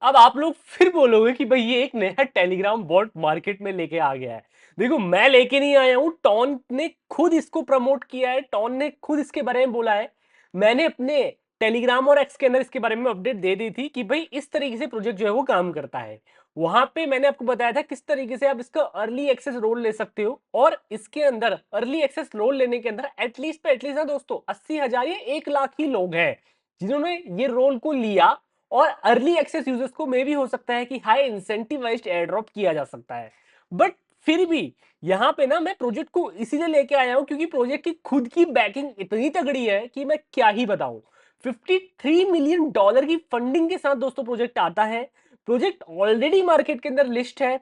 अब आप लोग फिर बोलोगे कि भाई ये एक नया टेलीग्राम बॉट मार्केट में लेके आ गया है। देखो मैं लेके नहीं आया हूं, टॉन ने खुद इसको प्रमोट किया है, टॉन ने खुद इसके बारे में बोला है। मैंने अपने टेलीग्राम और एक्स के अंदर इसके बारे में अपडेट दे दी थी कि भाई इस तरीके से प्रोजेक्ट जो है वो काम करता है। वहां पे मैंने आपको बताया था किस तरीके से आप इसका अर्ली एक्सेस रोल ले सकते हो, और इसके अंदर अर्ली एक्सेस रोल लेने के अंदर एटलीस्ट ना दोस्तों 80,000 या 1 लाख ही लोग हैं जिन्होंने ये रोल को लिया। और अर्ली एक्सेस यूजर्स को मे भी हो सकता है कि हाई इंसेंटिवाइज्ड एयर ड्रॉप किया जा सकता है। बट फिर भी यहां पे ना मैं प्रोजेक्ट को इसीलिए लेके आया हूं क्योंकि प्रोजेक्ट की खुद की बैकिंग इतनी तगड़ी है कि मैं क्या ही बताऊं। $53 मिलियन की फंडिंग के साथ दोस्तों प्रोजेक्ट आता है। प्रोजेक्ट ऑलरेडी मार्केट के अंदर लिस्ट है।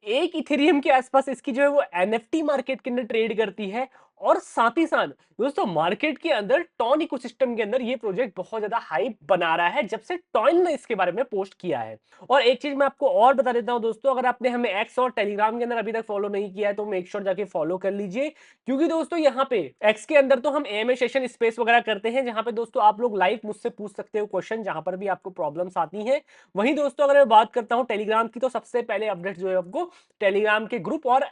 एक इथेरियम के आसपास इसकी जो है वो एनएफटी मार्केट के अंदर ट्रेड करती है। और साथ ही साथ दोस्तों मार्केट के अंदर टॉन इकोसिस्टम के अंदर ये प्रोजेक्ट बहुत ज्यादा हाइप बना रहा है जब से टॉन ने इसके बारे में पोस्ट किया है। और एक चीज मैं आपको और बता देता हूं दोस्तों, अगर आपने हमें एक्स और टेलीग्राम के अंदर अभी तक फॉलो नहीं किया है तो मेक श्योर जाके फॉलो कर लीजिए। क्योंकि दोस्तों यहाँ पे एक्स के अंदर तो हम एएमए सेशन स्पेस वगैरह करते हैं जहां पे दोस्तों आप लोग लाइव मुझसे पूछ सकते हो क्वेश्चन जहां पर भी आपको प्रॉब्लम्स आती हैं। वहीं दोस्तों अगर मैं बात करता हूं टेलीग्राम की तो सबसे पहले अपडेट जो है आपको टेलीग्राम के ग्रुप और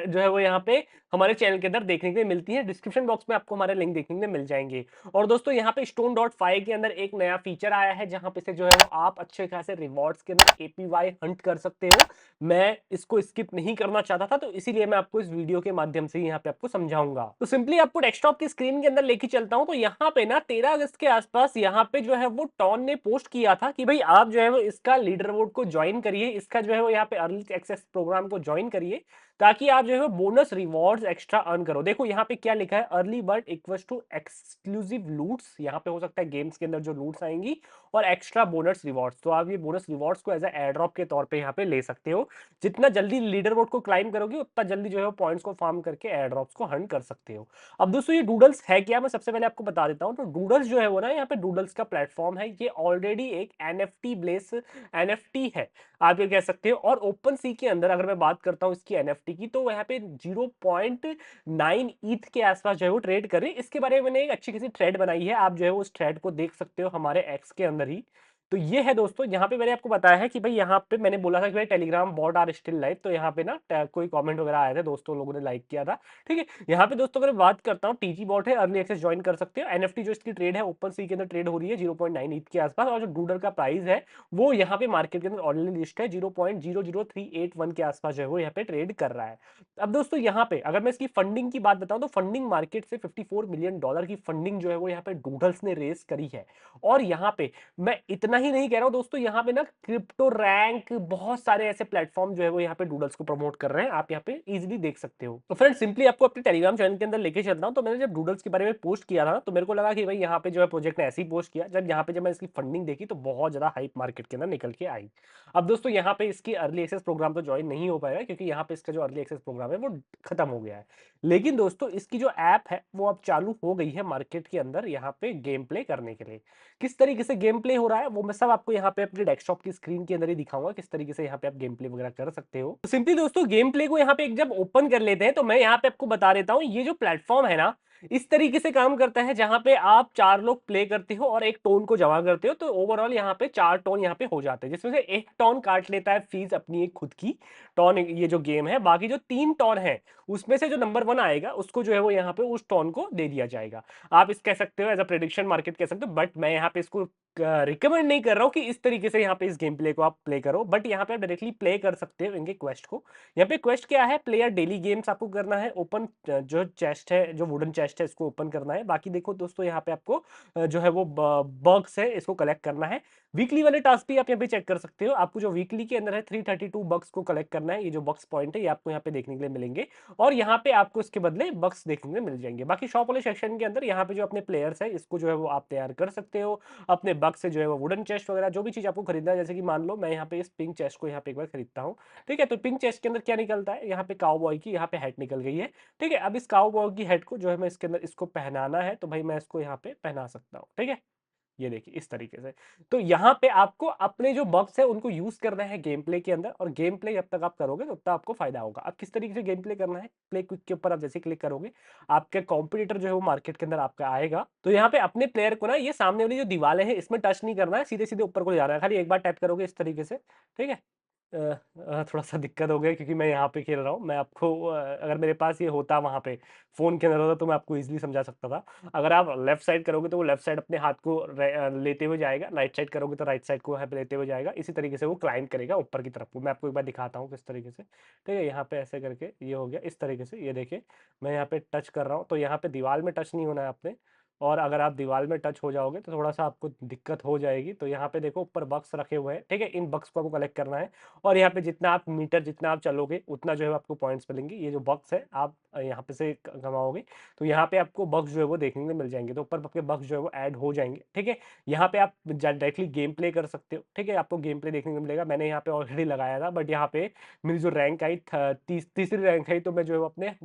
जो है वो यहाँ पे हमारे चैनल के अंदर देखने के लिए मिलती है। डिस्क्रिप्शन बॉक्स में आपको हमारे लिंक देखने के लिए मिल जाएंगे। और दोस्तों यहाँ पे stone.5 के अंदर एक नया फीचर आया है जहां पे से जो है वो आप अच्छे खासे रिवॉर्ड्स के अंदर एपीवाई हंट कर सकते हो। मैं इसको स्किप नहीं करना चाहता था तो इसीलिए मैं आपको इस वीडियो के माध्यम से यहाँ पे आपको समझाऊंगा। तो सिंपली आपको डेस्कटॉप की स्क्रीन के अंदर लेके चलता हूं। तो यहाँ पे ना 13 अगस्त के आसपास यहाँ पे जो है वो टॉन ने पोस्ट किया था कि भाई आप जो है वो इसका लीडर बोर्ड को ज्वाइन करिए, इसका जो है वो यहाँ पे अर्ली एक्सेस प्रोग्राम को ज्वाइन करिए ताकि आप जो है बोनस रिवॉर्ड्स एक्स्ट्रा अर्न करो। देखो यहाँ पे क्या लिखा है, early bird equals to exclusive loots, यहाँ पे हो सकता है गेम्स के अंदर जो लूट्स आएंगी, और एक्स्ट्रा बोनस रिवॉर्ड्स। तो आप ये बोनस रिवॉर्ड्स को एज एयर ड्रॉप के तौर पे यहाँ पे ले सकते हो। जितना जल्दी लीडर बोर्ड को क्लाइम करोगे उतना जल्दी जो है पॉइंट्स को फार्म करके एयर ड्रॉप्स को हंट कर सकते हो। अब दोस्तों ये डूडल्स है क्या, मैं सबसे पहले आपको बता देता हूँ। तो डूडल्स जो है वो ना यहाँ पे डूडल्स का प्लेटफॉर्म है, ये ऑलरेडी एक एनएफटी बेस एनएफटी है आप ये कह सकते हो। और ओपन सी के अंदर अगर मैं बात करता हूँ इसकी एनएफटी की तो यहाँ पे 0.9 ईथ के आसपास जो है वो ट्रेड कर रही है। इसके बारे में मैंने एक अच्छी खासी थ्रेड बनाई है, आप जो है वो उस थ्रेड को देख सकते हो हमारे एक्स के अंदर ही। तो ये है दोस्तों, यहाँ पे मैंने आपको बताया है कि भाई यहाँ पे मैंने बोला था कि भाई Telegram bot are still live. तो यहाँ पे ना कोई कमेंट वगैरह आए थे, दोस्तों लोगों ने लाइक किया था। ठीक है, यहाँ पे दोस्तों अगर बात करता हूँ टीजी बॉट है, अर्ली एक्सेस ज्वाइन कर सकते हो। एनएफटी जो इसकी ट्रेड है ओपन सी के अंदर ट्रेड हो रही है 0.9 ईथ के आसपास, और जो डूडल का प्राइस है वो यहाँ पे मार्केट के अंदर ऑलरेडी लिस्ट है 0.00381 के आसपास जो है वो यहाँ पे ट्रेड कर रहा है। अब दोस्तों यहाँ पे अगर मैं इसकी फंडिंग की बात बताऊं तो फंडिंग मार्केट से $54 मिलियन की फंडिंग जो है वो यहाँ पे डूडल्स ने रेस करी है। और यहाँ पे मैं इतना ही नहीं कह रहा हूं दोस्तों, यहाँ पे ना क्रिप्टो रैंक बहुत सारे ऐसे प्लेटफॉर्म जो है वो यहाँ पे डूडल्स को प्रमोट कर रहे हैं, आप यहाँ पे इजीली देख सकते हो। तो फ्रेंड सिंपली आपको अपने टेलीग्राम चैनल के अंदर लेके चलता हूँ। तो मैंने जब डूडल्स के बारे में पोस्ट किया था तो मेरे को लगा कि भाई यहाँ पे जो है प्रोजेक्ट ने ऐसे ही पोस्ट किया, जब यहाँ पे जब मैं इसकी फंडिंग देखी तो बहुत ज्यादा हाइप मार्केट के अंदर निकल के आई। अब दोस्तों यहाँ पे इसकी अर्ली एक्सेस प्रोग्राम तो ज्वाइन नहीं हो पाएगा क्योंकि यहाँ पे इसका जो अर्ली एक्सेस प्रोग्राम है वो खत्म हो गया है। लेकिन दोस्तों इसकी जो ऐप है वो अब चालू हो गई है मार्केट के अंदर यहाँ पे गेम प्ले करने के लिए। किस तरीके से गेम प्ले हो रहा है वो मैं सब आपको यहाँ पे अपने डेस्कटॉप की स्क्रीन के अंदर ही दिखाऊंगा, किस तरीके से यहाँ पे आप गेम प्ले वगैरह कर सकते हो। तो सिंपली दोस्तों गेम प्ले को यहाँ पे एक जब ओपन कर लेते हैं तो मैं यहाँ पे आपको बता देता हूँ, ये जो प्लेटफॉर्म है ना इस तरीके से काम करता है जहां पे आप 4 लोग प्ले करते हो और एक टोन को जमा करते हो। तो ओवरऑल यहाँ पे 4 टोन यहाँ पे हो जाते हैं जिसमें से एक टोन काट लेता है फीस अपनी एक खुद की टोन, ये जो गेम है। बाकी जो 3 टोन है उसमें से जो नंबर 1 आएगा उसको जो है वो यहाँ पे उस टोन को दे दिया जाएगा। आप इस कह सकते हो एज अ प्रेडिक्शन मार्केट कह सकते हो, बट मैं यहाँ पे इसको रिकमेंड नहीं कर रहा हूँ कि इस तरीके से यहाँ पे इस गेम प्ले को आप प्ले करो। बट यहाँ पे आप डायरेक्टली प्ले कर सकते हो इनके क्वेस्ट को। यहाँ पे क्वेस्ट क्या है, प्लेयर डेली गेम्स आपको करना है, ओपन जो चेस्ट है जो वुडन चेस्ट है इसको ओपन करना है। बाकी देखो दोस्तों यहाँ पे आपको जो है वो बग्स है इसको कलेक्ट करना है। वीकली वाले टास्क भी आप यहाँ पे चेक कर सकते हो, आपको जो वीकली के अंदर है 332 बग्स को कलेक्ट करना है। ये जो बग्स पॉइंट है ये आपको यहाँ पे देखने के लिए मिलेंगे और यहाँ पे आपको इसके बदले बग्स देखने के लिए मिल जाएंगे। बाकी शॉप वाले सेक्शन के अंदर यहाँ पे जो अपने प्लेयर्स है इसको जो है वो आप तैयार कर सकते हो अपने बग से, जो है वो वुडन चेस्ट वगैरह जो भी चीज आपको खरीदना है। जैसे कि मान लो मैं यहाँ पे इस पिंक चेस्ट को यहाँ पे एक बार खरीदता हूँ, ठीक है। तो पिंक चेस्ट के अंदर क्या निकलता है, यहाँ पे काउबॉय की यहाँ पे हेड निकल गई है, ठीक है। अब इस काउबॉय की हेड को जो है मैं इसके अंदर इसको पहनाना है तो भाई मैं इसको यहाँ पे पहना सकता हूँ, ठीक है। ये देखिए इस तरीके से। तो यहाँ पे आपको अपने जो बग्स है उनको यूज करना है गेम प्ले के अंदर, और गेम प्ले जब तक आप करोगे तो उतना आपको फायदा होगा। अब किस तरीके से गेम प्ले करना है, प्ले क्विक के ऊपर आप जैसे क्लिक करोगे, आपके कॉम्पिटिटर जो है वो मार्केट के अंदर आपका आएगा। तो यहाँ पे अपने प्लेयर को ना ये सामने वाली जो दीवारें हैं इसमें टच नहीं करना है, सीधे सीधे ऊपर को जाना है, खाली एक बार टैप करोगे इस तरीके से, ठीक है। थोड़ा-सा दिक्कत हो गया क्योंकि मैं यहाँ पे खेल रहा हूँ। मैं आपको अगर मेरे पास ये होता वहाँ पे, फ़ोन के अंदर होता तो मैं आपको ईज़िली समझा सकता था। अगर आप लेफ्ट साइड करोगे तो वो लेफ्ट साइड अपने हाथ को लेते हुए जाएगा, राइट साइड करोगे तो राइट साइड को वहाँ पे लेते हुए जाएगा। इसी तरीके से वो क्लाइंब करेगा ऊपर की तरफ को। मैं आपको एक बार दिखाता हूँ किस तरीके से। ठीक है, यहाँ पे ऐसे करके ये हो गया इस तरीके से। ये देखिए, मैं यहाँ पे टच कर रहा हूँ, तो यहाँ पे दीवार में टच नहीं होना है आपने, और अगर आप दीवार में टच हो जाओगे तो थोड़ा-सा आपको दिक्कत हो जाएगी। तो यहाँ पे देखो ऊपर बक्स रखे हुए हैं, ठीक है? इन बक्स को आपको कलेक्ट करना है, और यहाँ पे जितना आप मीटर जितना आप चलोगे उतना जो है आपको पॉइंट्स मिलेंगे। ये जो बक्स है आप यहाँ पे से कमाओगे, तो यहाँ पे आपको बक्स जो है वो देखने को मिल जाएंगे। तो ऊपर आपके बक्स जो है वो ऐड हो जाएंगे, ठीक है। यहाँ पे आप डायरेक्टली गेम प्ले कर सकते हो, ठीक है। आपको गेम प्ले देखने को मिलेगा। मैंने यहाँ पे ऑलरेडी लगाया था, बट यहाँ पे मेरी जो रैंक आई तीसरी रैंक आई, तो मैं जो है अपने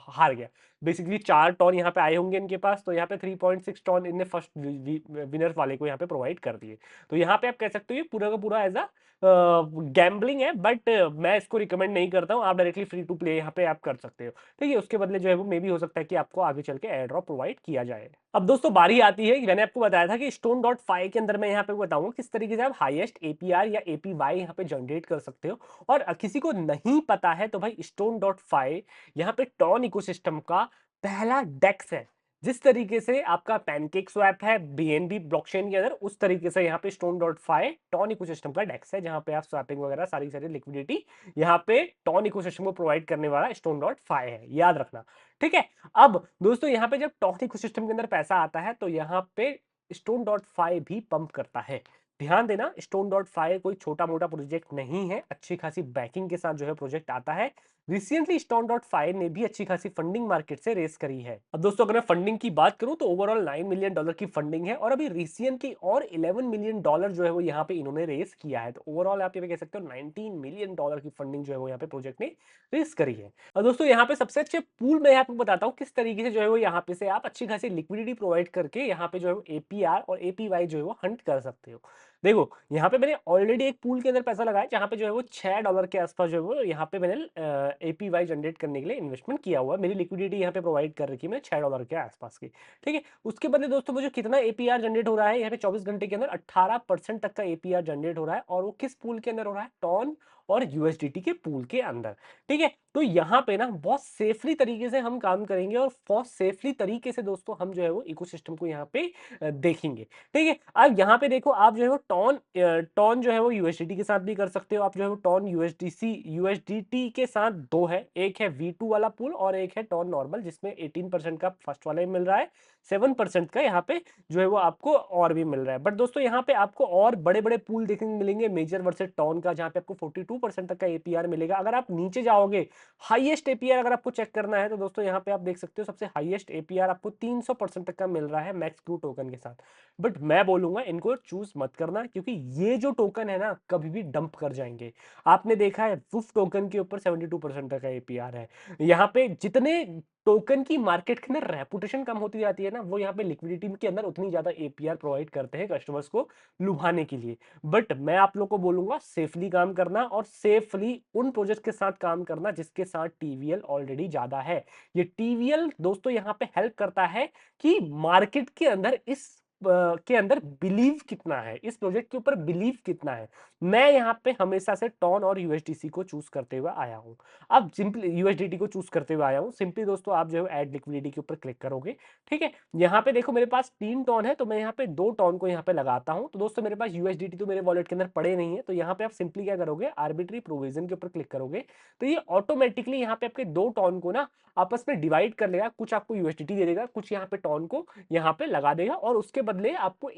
हार गया। बेसिकली 4 टॉन यहाँ पे आए होंगे इनके पास, तो यहाँ पे 3.6 टॉन इनने फर्स्ट विनर वाले को यहाँ पे प्रोवाइड कर दिए। तो यहाँ पे आप कह सकते हो ये पूरा का पूरा एज अ गैम्बलिंग है, बट मैं इसको रिकमेंड नहीं करता हूँ। आप डायरेक्टली फ्री टू प्ले यहाँ पे आप कर सकते हो, ठीक है। उसके बदले जो है वो मे भी हो सकता है कि आपको आगे चल के एयर ड्रॉप प्रोवाइड किया जाए। अब दोस्तों बारी आती है कि मैंने आपको बताया था कि स्टोन डॉट फाई के अंदर मैं यहाँ पे बताऊंगा किस तरीके से आप हाईएस्ट एपीआर या एपीवाई यहाँ पे जनरेट कर सकते हो। और किसी को नहीं पता है तो भाई स्टोन डॉट फाई यहाँ पे टॉन इकोसिस्टम का पहला डेक्स है। जिस तरीके से आपका पैनकेक स्वैप है बीएनबी ब्लॉकचेन के अंदर, उस तरीके से यहाँ पे stone dot fi TON ecosystem का डेक्स है, जहां पे आप स्वैपिंग वगैरह सारी सारी लिक्विडिटी यहाँ पे टॉन इकोसिस्टम को प्रोवाइड करने वाला स्टोन डॉट फाई है, याद रखना, ठीक है। अब दोस्तों यहाँ पे जब टॉन इकोसिस्टम के अंदर पैसा आता है तो यहाँ पे स्टोन डॉट फाई भी पंप करता है। ध्यान देना, स्टोन डॉट फाई कोई छोटा मोटा प्रोजेक्ट नहीं है, अच्छी खासी बैकिंग के साथ जो है प्रोजेक्ट आता है। रिसेंटली स्टोन डॉट फाई ने भी अच्छी खासी फंडिंग मार्केट से रेस करी है। अब दोस्तों अगर मैं फंडिंग की बात करूं तो ओवरऑल $9 मिलियन की फंडिंग है, और अभी रिसेंटली और $11 मिलियन जो है वो यहाँ पे इन्होंने रेस किया है। तो ओवरऑल आप ये कह सकते हो $19 मिलियन की फंडिंग जो है वो यहाँ पे प्रोजेक्ट ने रेस करी है। और दोस्तों यहाँ पे सबसे अच्छे पूल मैं आपको बताता हूँ किस तरीके से जो है वो यहाँ पे से आप अच्छी खासी लिक्विडिटी प्रोवाइड करके यहाँ पे जो है एपीआर और एपीवाई जो है वो हंट कर सकते हो। देखो यहाँ पे मैंने ऑलरेडी एक पूल के अंदर पैसा लगाया जहाँ पे जो है वो $6 के आसपास जो है वो यहाँ पे मैंने एपीवाई जनरेट करने के लिए इन्वेस्टमेंट किया हुआ है। मेरी लिक्विडिटी यहाँ पे प्रोवाइड कर रखी है मैंने $6 के आसपास की, ठीक है। उसके बदले दोस्तों मुझे कितना एपीआर जनरेट हो रहा है यहाँ पे 24 घंटे के अंदर 18% तक का एपीआर जनरेट हो रहा है, और वो किस पूल के अंदर हो रहा है, टॉन और यूएसडीटी के पूल के अंदर, ठीक है। तो यहाँ पे ना बहुत सेफली तरीके से हम काम करेंगे, और बहुत सेफली तरीके से दोस्तों हम जो है वो इकोसिस्टम को यहाँ पे देखेंगे, ठीक है। अब यहाँ पे देखो आप जो है वो टॉन टॉन जो है वो यूएसडीटी के साथ भी कर सकते हो। आप जो है वो टॉन यूएसडीटी के साथ दो है, एक है V2 वाला पूल और एक है टॉन नॉर्मल, जिसमें 18% का फर्स्ट वाले में मिल रहा है, 7% का यहाँ पे जो है वो आपको और भी मिल रहा है। बट दोस्तों यहाँ पे आपको और बड़े बड़े पूल देखने को मिलेंगे मेजर वर्सेस टॉन का, जहाँ पे आपको 42% तक का एपीआर मिलेगा। अगर आप नीचे जाओगे, हाईएस्ट एपीआर अगर आपको चेक करना है तो दोस्तों यहाँ पे आप देख सकते हो सबसे हाईएस्ट एपीआर आपको 300% तक का मिल रहा है मैक्स क्रू टोकन के साथ। बट मैं बोलूंगा इनको चूज मत करना, क्योंकि ये जो टोकन है ना कभी भी डंप कर जाएंगे। आपने देखा है वुफ टोकन के ऊपर 72% तक का एपीआर है। यहाँ पे जितने टोकन की मार्केट के अंदर रेपुटेशन कम होती जाती है ना, वो यहाँ पे लिक्विडिटी के अंदर उतनी ज्यादा एपीआर प्रोवाइड करते हैं कस्टमर्स को लुभाने के लिए। बट मैं आप लोग को बोलूंगा सेफली काम करना, और सेफली उन प्रोजेक्ट के साथ काम करना जिसके साथ टीवीएल ऑलरेडी ज्यादा है। ये टीवीएल दोस्तों यहाँ पे हेल्प करता है कि मार्केट के अंदर के अंदर बिलीव कितना है, इस प्रोजेक्ट के ऊपर बिलीव कितना है। मैं यहाँ पे हमेशा से टॉन और यूएसडीसी को चूज करते हुए आया हूँ। अब सिंपली यूएसडीटी को चूज करते हुए आया हूँ। सिंपली दोस्तों आप जो है ऐड लिक्विडिटी के ऊपर क्लिक करोगे, ठीक है। यहाँ पे देखो मेरे पास 3 टॉन है, तो मैं यहाँ पे 2 टॉन को यहाँ पे लगाता हूँ। तो दोस्तों मेरे पास यूएसडीटी तो मेरे वॉलेट के अंदर पड़े नहीं है, तो यहाँ पे आप सिंपली क्या करोगे, आर्बिट्री प्रोविजन के ऊपर क्लिक करोगे, तो ये ऑटोमेटिकली यहाँ पे आपके 2 टॉन को ना आपस में डिवाइड कर लेगा। कुछ आपको यूएसडीटी दे देगा, कुछ यहाँ पे टॉन को यहाँ पे लगा देगा, और उसके बदले आपको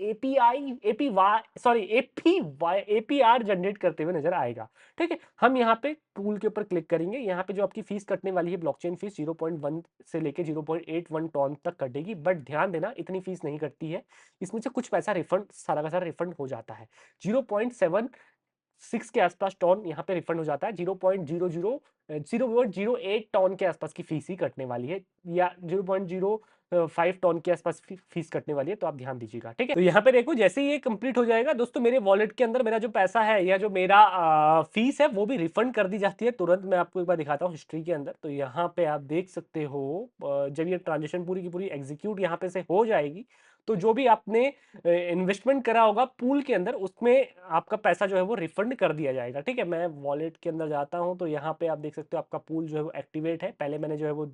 एपीआर जनरेट करते हुए नजर आएगा, ठीक है। हम यहाँ पे टूल के ऊपर क्लिक करेंगे। यहाँ पे जो आपकी फीस कटने वाली है ब्लॉकचेन फीस 0.1 से लेके 0.81 टॉन तक कटेगी, बट ध्यान देना इतनी फीस नहीं कटती है, इसमें से कुछ पैसा रिफंड, सारा का सारा रिफंड हो जाता है। 0.76 के आसपास टॉन यहाँ पे रिफंड हो जाता है। 0.08 टॉन के आसपास की फीस ही कटने वाली है, या 0.0 5 टन के आसपास फीस कटने वाली है, तो आप ध्यान दीजिएगा, ठीक है। तो यहाँ पे देखो जैसे ही ये कंप्लीट हो जाएगा दोस्तों, मेरे वॉलेट के अंदर मेरा जो पैसा है या जो मेरा फीस है वो भी रिफंड कर दी जाती है तुरंत। मैं आपको एक बार दिखाता हूँ हिस्ट्री के अंदर। तो यहाँ पे आप देख सकते हो जब ये ट्रांजेक्शन पूरी की पूरी एग्जीक्यूट यहाँ पे से हो जाएगी, तो जो भी आपने इन्वेस्टमेंट करा होगा पूल के अंदर, उसमें आपका पैसा जो है वो रिफंड कर दिया जाएगा, ठीक है। मैं वॉलेट के अंदर जाता हूं, तो यहाँ पे आप देख सकते हो आपका पूल जो है वो एक्टिवेट है। पहले मैंने जो है वो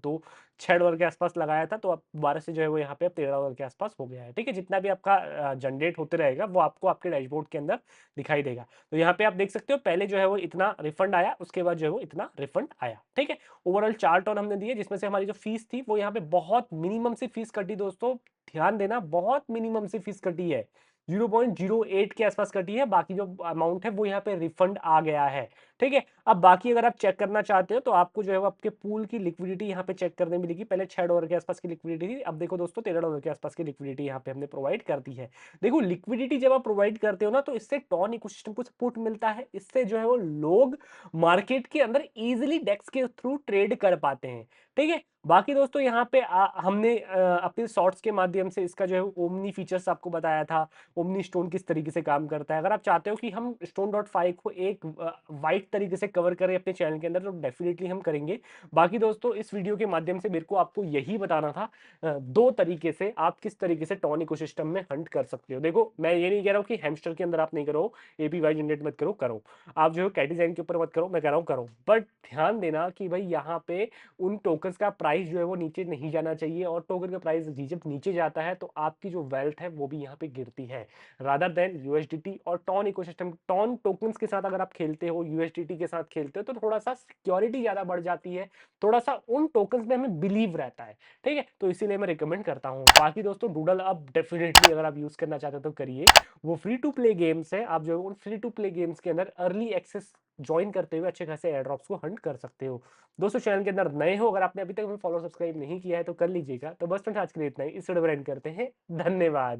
6 डॉलर के आसपास लगाया था, तो अब दोबारा से जो है वो यहाँ पे अब 13 डॉलर के आसपास हो गया है, ठीक है। जितना भी आपका जनरेट होते रहेगा वो आपको आपके डैशबोर्ड के अंदर दिखाई देगा। तो यहाँ पे आप देख सकते हो पहले जो है वो इतना रिफंड आया, उसके बाद जो है वो इतना रिफंड आया, ठीक है। ओवरऑल 4 टन हमने दिए, जिसमें से हमारी जो फीस थी वो यहाँ पे बहुत मिनिमम से फीस कटी दोस्तों, ध्यान देना, बहुत मिनिमम से फीस कटी है, 0.08 के आसपास कटी है। बाकी जो अमाउंट है वो यहाँ पे रिफंड आ गया है, ठीक है। अब बाकी अगर आप चेक करना चाहते हो तो आपको जो है वो आपके पूल की लिक्विडिटी यहाँ पे चेक करने मिलेगी। पहले 6 डॉलर के आसपास की लिक्विडिटी थी, अब देखो दोस्तों 13 डॉलर के आसपास की लिक्विडिटी यहाँ पे हमने प्रोवाइड कर दी है। देखो लिक्विडिटी जब आप प्रोवाइड करते हो ना, तो इससे टॉन इकोसिस्टम को सपोर्ट मिलता है, इससे जो है वो लोग मार्केट के अंदर इजिली डेक्स के थ्रू ट्रेड कर पाते हैं, ठीक है। बाकी दोस्तों यहाँ पे हमने अपने शॉर्ट्स के माध्यम से इसका जो है ओमनी फीचर्स आपको बताया था, ओमनी स्टोन किस तरीके से काम करता है। अगर आप चाहते हो कि हम stone.5 को एक वाइट तरीके से कवर करें अपने चैनल के अंदर, तो डेफिनेटली हम करेंगे। बाकी दोस्तों इस वीडियो के माध्यम से मेरे को आपको यही बताना था, दो तरीके से आप किस तरीके से टॉन इकोसिस्टम में हंट कर सकते हो। देखो मैं ये नहीं कह रहा हूँ कि हैमस्टर के अंदर आप नहीं करो, एपीवाई जनरेट मत करो, करो आप जो है कैटिजाइन के ऊपर मत करो, मैं कह रहा हूँ करो, बट ध्यान देना कि भाई यहाँ पे उन टोकन्स का प्राइस जो है वो नीचे नहीं जाना चाहिए, और टोकन का प्राइस जब नीचे जाता है तो आपकी जो वेल्थ है वो भी यहाँ पे गिरती है, रादर देन यूएसडीटी और टॉन इकोसिस्टम। टॉन टोकन्स के साथ अगर आप खेलते हो, यूएसडीटी के साथ खेलते हो, तो थोड़ा सा सिक्योरिटी ज्यादा बढ़ जाती है, थोड़ा सा उन टोकन्स में हमें बिलीव रहता है, ठीक है। तो इसीलिए मैं रिकमेंड करता हूँ। बाकी दोस्तों डूडल अब डेफिनेटली अगर आप यूज करना चाहते हो तो करिए, वो फ्री टू प्ले गेम्स है, आप जो है उन फ्री टू प्ले गेम्स के अंदर अर्ली एक्सेस ज्वाइन करते हुए अच्छे खासे एयर ड्रॉप्स को हंट कर सकते हो। दोस्तों चैनल के अंदर नए हो, अगर आपने अभी तक हमें फॉलो सब्सक्राइब नहीं किया है तो कर लीजिएगा। तो बस फ्रेंड्स आज के लिए इतना ही, इस वीडियो को एंड करते हैं, धन्यवाद।